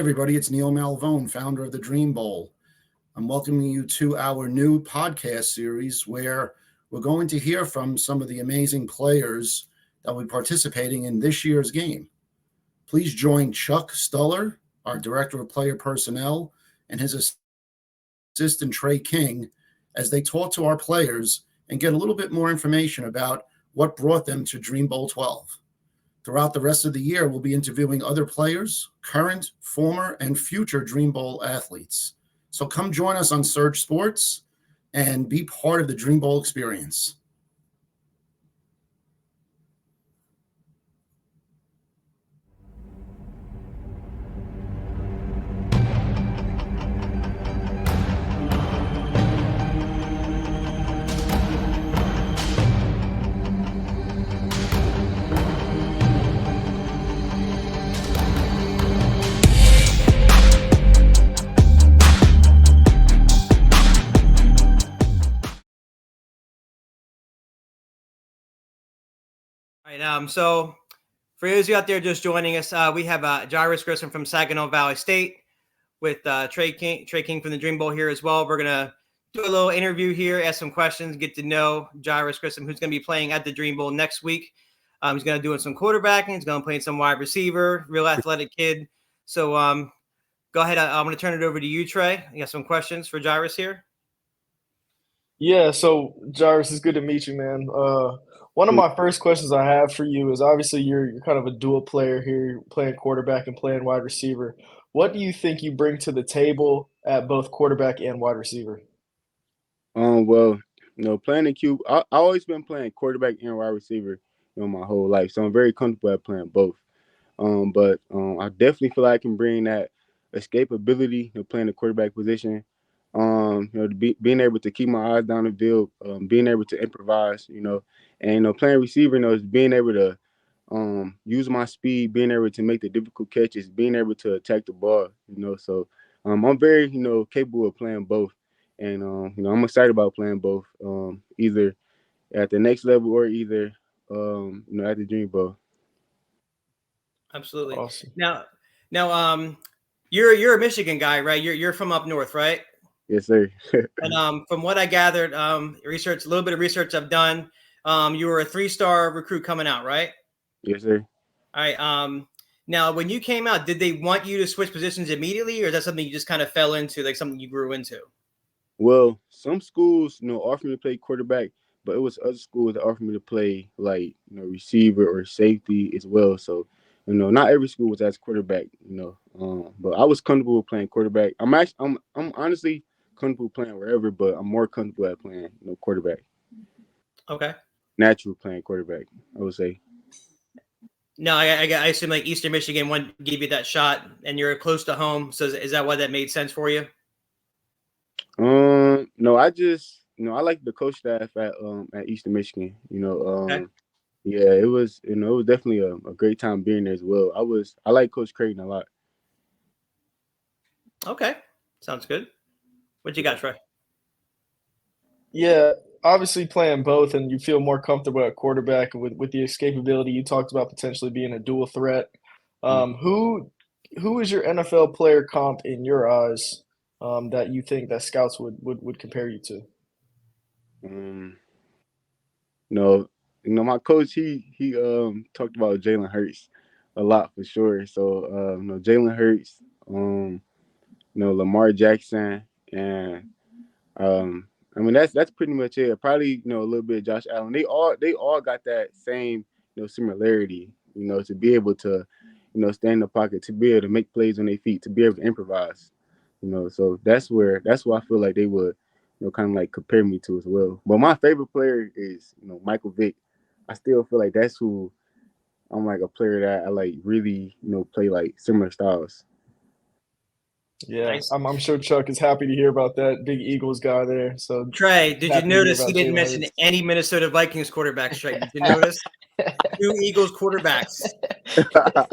everybody. It's Neil Malvone, founder of the Dream Bowl. I'm welcoming you to our new podcast series where we're going to hear from some of the amazing players that will be participating in this year's game. Please join Chuck Stuller, our Director of Player Personnel, and his assistant Trey King as they talk to our players and get a little bit more information about what brought them to Dream Bowl 12. Throughout the rest of the year, we'll be interviewing other players, current, former, and future Dream Bowl athletes. So come join us on Surge Sports and be part of the Dream Bowl experience. All right. So for those of you out there just joining us, we have Jairus Grissom from Saginaw Valley State with Trey King from the Dream Bowl here as well. We're gonna do a little interview here, ask some questions, get to know Jairus Grissom, who's gonna be playing at the Dream Bowl next week. He's gonna do some quarterbacking. He's gonna play some wide receiver, real athletic kid. So go ahead. I'm gonna turn it over to you, Trey. You got some questions for Jairus here? Yeah. So Jairus, it's good to meet you, man. One of my first questions I have for you is obviously you're kind of a dual player here, you're playing quarterback and playing wide receiver. What do you think you bring to the table at both quarterback and wide receiver? Well, playing the Q, I always been playing quarterback and wide receiver, my whole life. So I'm very comfortable at playing both. But I definitely feel like I can bring that escapability, playing the quarterback position. Being able to keep my eyes down the field, being able to improvise, and playing receiver, is being able to use my speed, being able to make the difficult catches, being able to attack the ball, So I'm very, capable of playing both, and I'm excited about playing both, either at the next level or either at the Dream Bowl. Absolutely. Awesome. Now, you're a Michigan guy, right? You're from up north, right? Yes, sir. And from what I gathered, a little bit of research I've done, you were a 3-star recruit coming out, right? Yes, sir. All right. Now, when you came out, did they want you to switch positions immediately, or is that something you just kind of fell into, like something you grew into? Well, some schools, offer me to play quarterback, but it was other schools that offered me to play receiver or safety as well. So, not every school was as quarterback, but I was comfortable with playing quarterback. I'm honestly comfortable playing wherever, but I'm more comfortable at playing, quarterback. Okay. Natural playing quarterback, I would say. No, I assume like Eastern Michigan gave you that shot, and you're close to home. So is that why that made sense for you? No, I just, I like the coach staff at Eastern Michigan. Okay. Yeah, it was, it was definitely a great time being there as well. I like Coach Creighton a lot. Okay, sounds good. What you got, Trey? Yeah, obviously playing both, and you feel more comfortable at quarterback with the escapability. You talked about potentially being a dual threat. Who is your NFL player comp in your eyes that you think that scouts would compare you to? My coach he talked about Jalen Hurts a lot for sure. So Jalen Hurts, Lamar Jackson, and that's pretty much it. Probably a little bit of Josh Allen. They all got that same similarity. To be able to stay in the pocket, to be able to make plays on their feet, to be able to improvise. So that's where I feel like they would kind of like compare me to as well. But my favorite player is Michael Vick. I still feel like that's who I'm like a player that I like really play like similar styles. Yeah, Nice. I'm sure Chuck is happy to hear about that big Eagles guy there. So Trey, did you happy to hear notice he about didn't Jalen mention Hurts. any Minnesota Vikings quarterbacks, Trey? Did you notice? 2 Eagles quarterbacks. I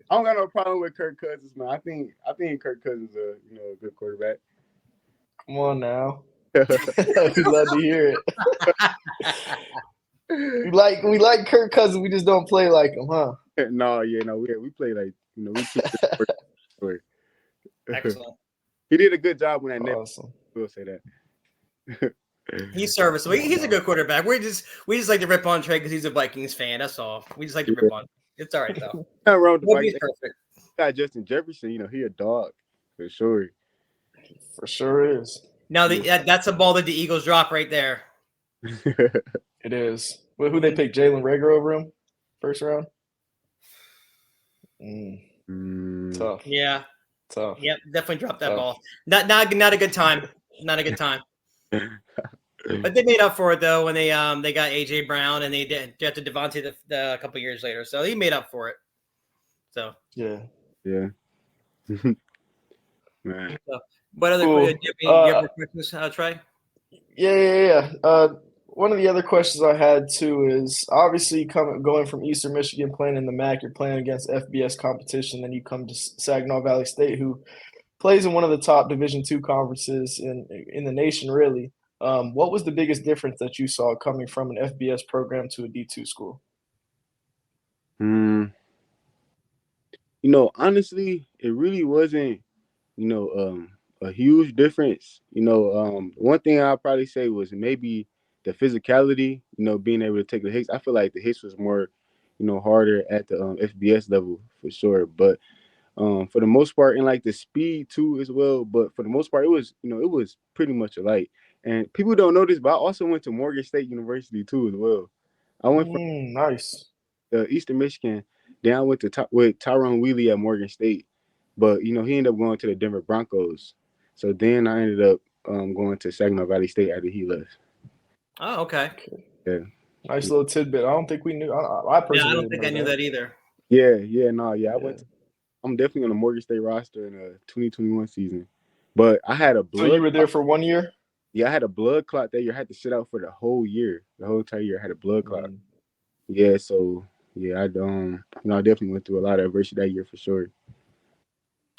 don't got no problem with Kirk Cousins, man. I think Kirk Cousins is a good quarterback. Come on now. We'd love to hear it. we like Kirk Cousins, we just don't play like him, huh? No, we play like we keep it Excellent. He did a good job when that never. Awesome. We'll say that. He's serviceable. He's a good quarterback. We just like to rip on Trey because he's a Vikings fan. That's all. We just like to rip on. It's all right though. Not wrong with the He's Vikings. perfect. Got Justin Jefferson. He a dog for sure. For sure is. Now that's a ball that the Eagles drop right there. It is. Well, who they picked? Jalen Reagor over him? First round? Tough. Yeah. Tough. Yep. Definitely dropped that ball. Not a good time. Not a good time. But they made up for it though when they got AJ Brown and they drafted Devontae a couple years later. So he made up for it. So yeah. Man. So, what other Cool. do you have questions, Trey? Yeah. One of the other questions I had too is obviously going from Eastern Michigan playing in the MAC, you're playing against FBS competition, then you come to Saginaw Valley State, who plays in one of the top Division II conferences in the nation, really. What was the biggest difference that you saw coming from an FBS program to a D2 school? Honestly, it really wasn't, a huge difference. One thing I'll probably say was maybe the physicality, being able to take the hits. I feel like the hits was more, harder at the FBS level for sure. But for the most part, and like the speed too as well. But for the most part, it was pretty much alike. And people don't know this, but I also went to Morgan State University too as well. I went from nice. Eastern Michigan. Then I went to with Tyrone Wheatley at Morgan State, but he ended up going to the Denver Broncos. So then I ended up going to Saginaw Valley State after he left. Oh, okay. Yeah. Nice little tidbit. I don't think we knew. I personally I don't think I knew that either. I'm definitely on the Morgan State roster in the 2021 season. But I had a blood. So you were there for 1 year? Yeah, I had a blood clot that year. I had to sit out for the whole year. The whole entire year I had a blood clot. Yeah, so yeah, I definitely went through a lot of adversity that year for sure.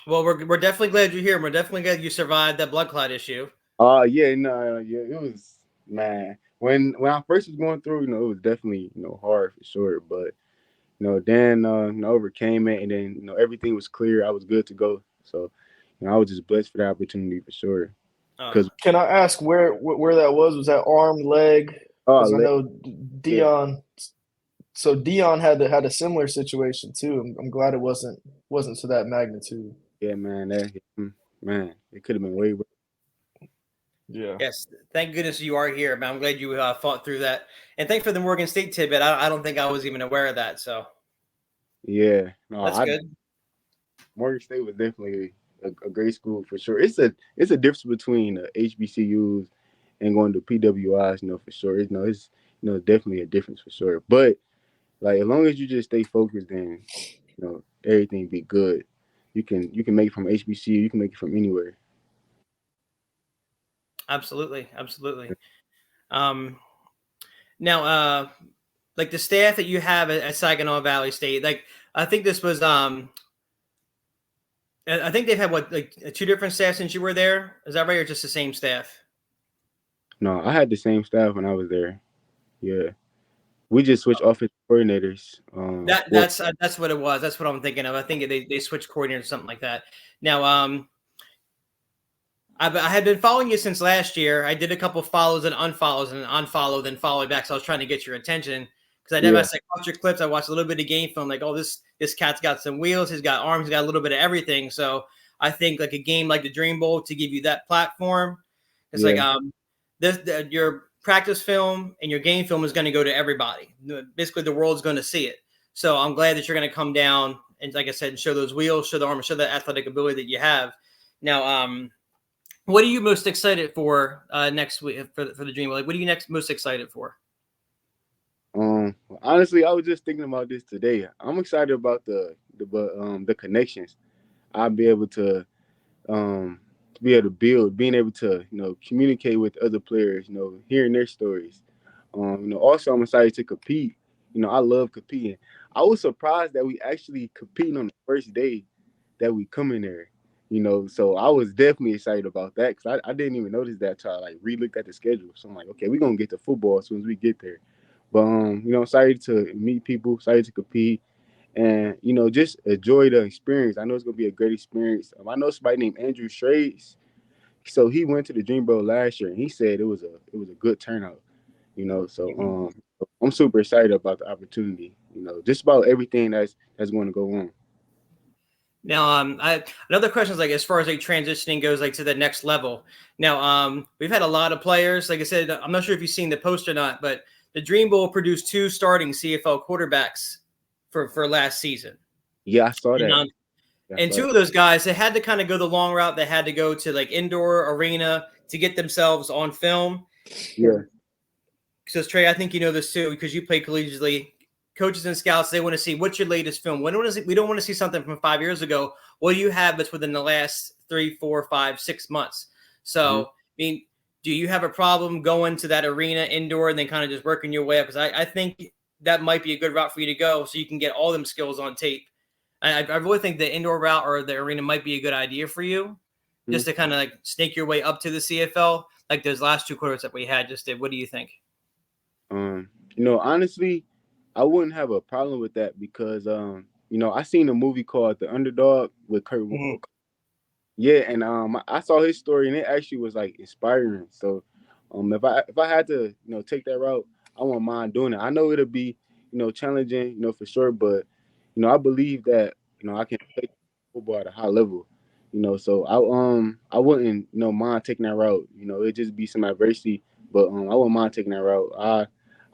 Oh, Well, we're definitely glad you're here. We're definitely glad you survived that blood clot issue. It was, man. When I first was going through, it was definitely hard for sure. But then overcame it, and then everything was clear. I was good to go. So I was just blessed for the opportunity for sure. Can I ask where that was? Was that arm, leg? Because I know Dion. Yeah. So Dion had a similar situation too. I'm glad it wasn't to that magnitude. Yeah, man. It could have been way worse. Yeah. Yes. Thank goodness you are here, man. I'm glad you fought through that. And thanks for the Morgan State tidbit. I don't think I was even aware of that. So. Yeah. No, that's good. Morgan State was definitely a great school for sure. It's a difference between HBCUs and going to PWIs, for sure. It's definitely a difference for sure. But like as long as you just stay focused, then everything be good. You can make it from HBCU. You can make it from anywhere. Absolutely. Now, like the staff that you have at Saginaw Valley State, like I think this was I think they've had like 2 different staff since you were there. Is that right, or just the same staff? No, I had the same staff when I was there. Yeah, we just switched offensive coordinators. That's what it was. That's what I'm thinking of. I think they switched coordinators or something like that. Now, I had been following you since last year. I did a couple follows and unfollows, and unfollow, then follow back. So I was trying to get your attention because I watched your clips. I watched a little bit of game film. Like, oh, this cat's got some wheels. He's got arms. He's got a little bit of everything. So I think like a game like the Dream Bowl to give you that platform. It's like your practice film and your game film is going to go to everybody. Basically, the world's going to see it. So I'm glad that you're going to come down and, like I said, and show those wheels, show the arm, show that athletic ability that you have. Now, what are you most excited for next week for the Dream Bowl? Like, what are you most excited for? Honestly, I was just thinking about this today. I'm excited about the connections. I'll be able to build, being able to communicate with other players, hearing their stories. Also I'm excited to compete. I love competing. I was surprised that we actually competing on the first day that we come in there. So I was definitely excited about that because I didn't even notice that until I like re-looked at the schedule. So I'm like, okay, we're gonna get to football as soon as we get there. But excited to meet people, excited to compete, and just enjoy the experience. I know it's gonna be a great experience. I know somebody named Andrew Trades. So he went to the Dream Bowl last year, and he said it was a good turnout. So I'm super excited about the opportunity. Just about everything that's going to go on. Now, another question is like as far as like transitioning goes, like to the next level. Now, we've had a lot of players. Like I said, I'm not sure if you've seen the post or not, but the Dream Bowl produced 2 starting CFL quarterbacks for last season. Yeah, I saw And, that. and 2 of those guys, they had to kind of go the long route. They had to go to like indoor arena to get themselves on film. Yeah. Because Trey, I think you know this too, because you play collegiately. Coaches and scouts, they want to see what's your latest film. We don't want to see something from 5 years ago. What do you have that's within the last 3, 4, 5, 6 months? So, I mean, do you have a problem going to that arena indoor and then kind of just working your way up? Because I think that might be a good route for you to go so you can get all them skills on tape. I really think the indoor route or the arena might be a good idea for you, just to kind of like snake your way up to the CFL, like those last 2 quarters that we had just did. What do you think? Honestly, I wouldn't have a problem with that because I seen a movie called The Underdog with Kurt. Yeah, and I saw his story and it actually was like inspiring. So if I had to take that route, I won't mind doing it. I know it'll be challenging for sure, but I believe that I can play football at a high level. So I wouldn't mind taking that route. It'd just be some adversity, but I wouldn't mind taking that route.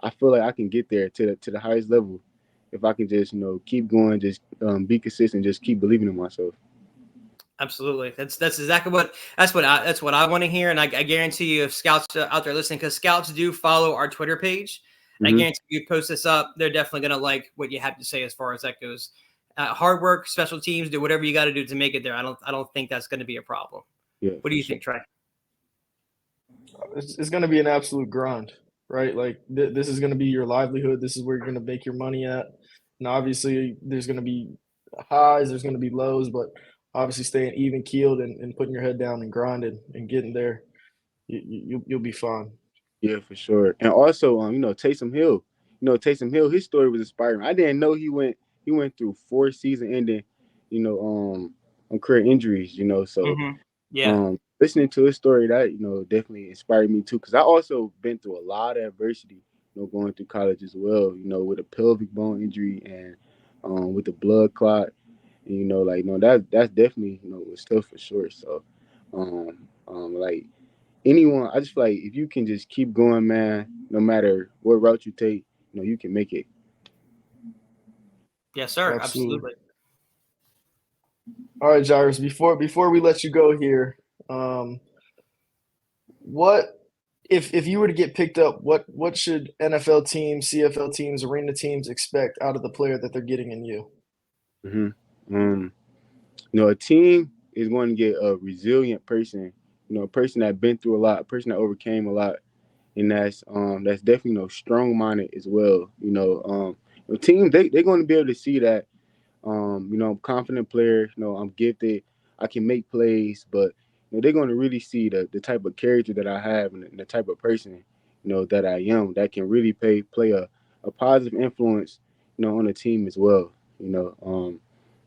I feel like I can get there to the highest level if I can just keep going, just be consistent, just keep believing in myself. Absolutely. That's exactly what I want to hear. And I guarantee you if scouts out there listening, because scouts do follow our Twitter page. And I guarantee you post this up, they're definitely going to like what you have to say as far as that goes. Hard work, special teams, do whatever you got to do to make it there. I don't think that's going to be a problem. Yeah. What do you think, Trey? It's going to be an absolute grind, right? Like this is going to be your livelihood. This is where you're going to make your money at. And obviously there's going to be highs, there's going to be lows, but obviously staying even keeled and putting your head down and grinding and getting there, you'll be fine. Yeah, for sure. And also, Taysom Hill. Taysom Hill, his story was inspiring. I didn't know he went through 4 season-ending, career injuries. So listening to his story, that definitely inspired me too. Because I also been through a lot of adversity, going through college as well. With a pelvic bone injury and with a blood clot. And, that's definitely was tough for sure. So, like anyone, I just feel like if you can just keep going, man, no matter what route you take, you can make it. Yes, sir. Absolutely. All right, Jairus, before we let you go here, what if you were to get picked up, what should NFL teams, CFL teams, arena teams expect out of the player that they're getting in you? A team is going to get a resilient person, a person that been through a lot, a person that overcame a lot, and that's definitely strong-minded as well. Team they're going to be able to see that I'm a confident player, I'm gifted, I can make plays, but they're going to really see the type of character that I have and the type of person that I am that can really play a positive influence on the team as well.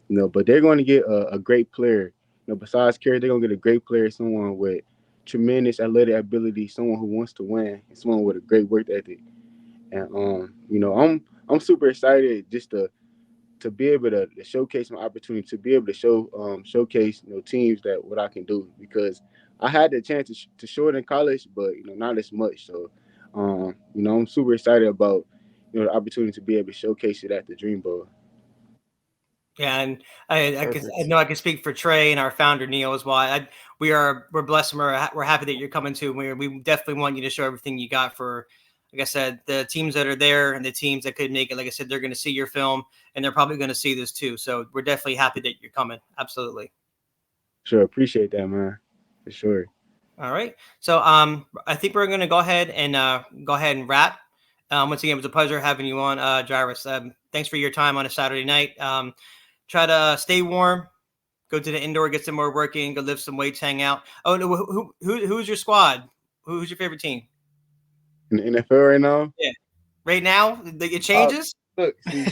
But they're going to get a great player. Besides character, they're going to get a great player, someone with tremendous athletic ability, someone who wants to win, and someone with a great work ethic. And I'm super excited just to be able to showcase my opportunity, to be able to showcase teams that what I can do, because I had the chance to show it in college, but not as much. So I'm super excited about the opportunity to be able to showcase it at the Dream Bowl. Yeah, and I know I can speak for Trey and our founder Neil as well. We're blessed and we're happy that you're coming too. We definitely want you to show everything you got for, like I said, the teams that are there and the teams that could make it. Like I said, they're going to see your film and they're probably going to see this too. So we're definitely happy that you're coming. Absolutely. Sure, appreciate that, man. For sure. All right. So I think we're going to go ahead and wrap. Once again, it was a pleasure having you on, Jairus. Thanks for your time on a Saturday night. Try to stay warm. Go to the indoor, get some more work in, go lift some weights, hang out. Oh no, who's your squad? Who's your favorite team? In the NFL right now? Yeah, right now it changes. Look, see,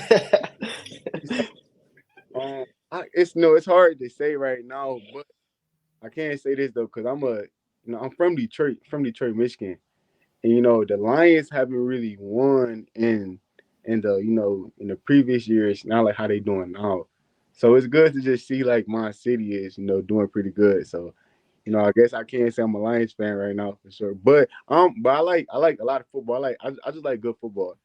It's hard to say right now, but I can't say this though because I'm from Detroit, Michigan, and the Lions haven't really won in the in the previous years, not like how they doing now. So it's good to just see like my city is doing pretty good. So I guess I can't say I'm a Lions fan right now for sure, but I like a lot of football. I just like good football.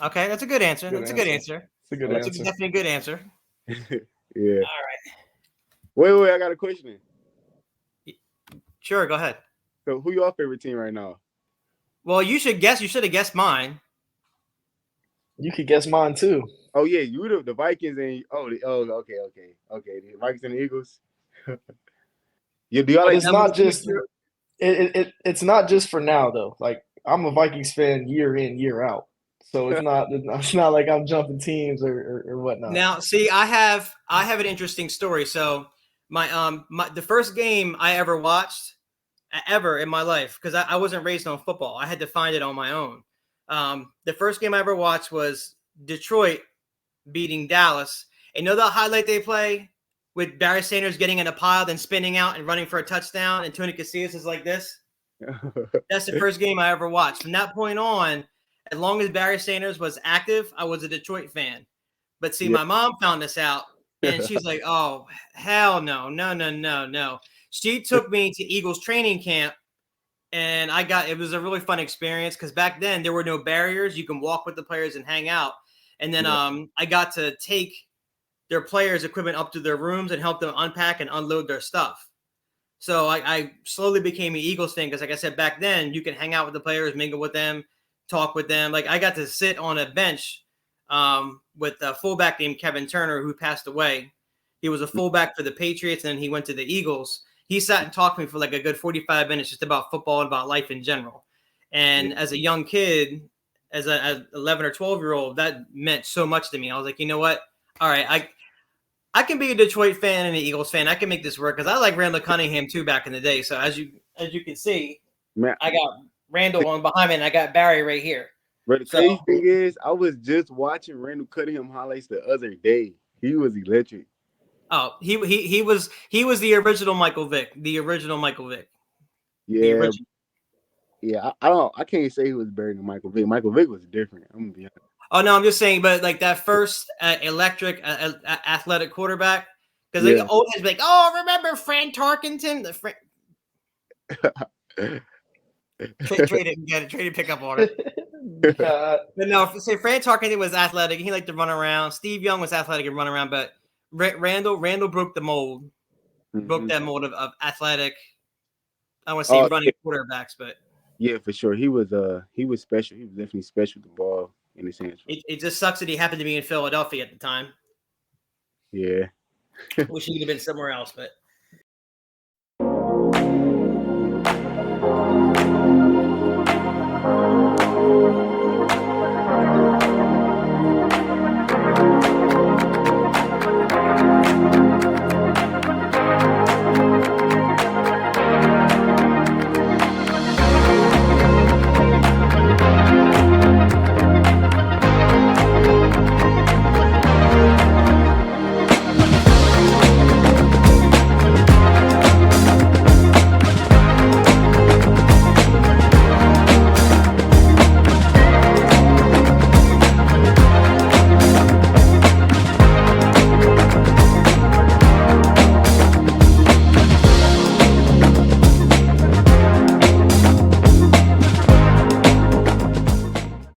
Okay, that's a good answer. Good That's a good answer. answer. It's a good That's answer. definitely a good answer. Yeah. All right. Wait, I got a question. Sure, go ahead. So who your favorite team right now? Well, you should guess. You should have guessed mine. You could guess mine too. Oh yeah, you the Vikings and okay, the Vikings and the Eagles. Do y'all But like it's have a not just mixture? it's not just for now though. Like I'm a Vikings fan year in, year out. So it's not like I'm jumping teams or whatnot. Now, see, I have an interesting story. So the first game I ever watched ever in my life, because I wasn't raised on football. I had to find it on my own. The first game I ever watched was Detroit beating Dallas. And you know the highlight they play with Barry Sanders getting in a pile, then spinning out and running for a touchdown, and Tony Casillas is like this? That's the first game I ever watched. From that point on, as long as Barry Sanders was active, I was a Detroit fan. But see, Yeah. my mom found this out, and she's like, oh, hell no, no, no, no, no. She took me to Eagles training camp, and it was a really fun experience because back then there were no barriers. You can walk with the players and hang out. And then I got to take their players' equipment up to their rooms and help them unpack and unload their stuff. So I slowly became an Eagles fan because, like I said, back then you can hang out with the players, mingle with them, talk with them. Like I got to sit on a bench with a fullback named Kevin Turner who passed away. He was a fullback for the Patriots, and then he went to the Eagles. He sat and talked to me for like a good 45 minutes just about football and about life in general. And as a young kid, as an 11 or 12-year-old, that meant so much to me. I was like, you know what? All right, I can be a Detroit fan and an Eagles fan. I can make this work because I like Randall Cunningham too back in the day. So as you can see, Man, I got Randall on behind me and I got Barry right here. but the crazy thing is, I was just watching Randall Cunningham highlights the other day. He was electric. Oh, he was the original Michael Vick. The original Michael Vick. Yeah. Yeah, I can't say he was better than Michael Vick. Michael Vick was different. I'm gonna be honest. Oh no, I'm just saying, but like that first electric athletic quarterback, because they always be like, "Oh, remember Fran Tarkenton?" Traded pickup order. But no, say Fran Tarkenton was athletic. He liked to run around. Steve Young was athletic and run around, but Randall broke the mold, broke that mold of athletic. I want to say running quarterbacks, but yeah, for sure, he was special. He was definitely special with the ball in his hands. It just sucks that he happened to be in Philadelphia at the time. Yeah. Wish he could have been somewhere else, but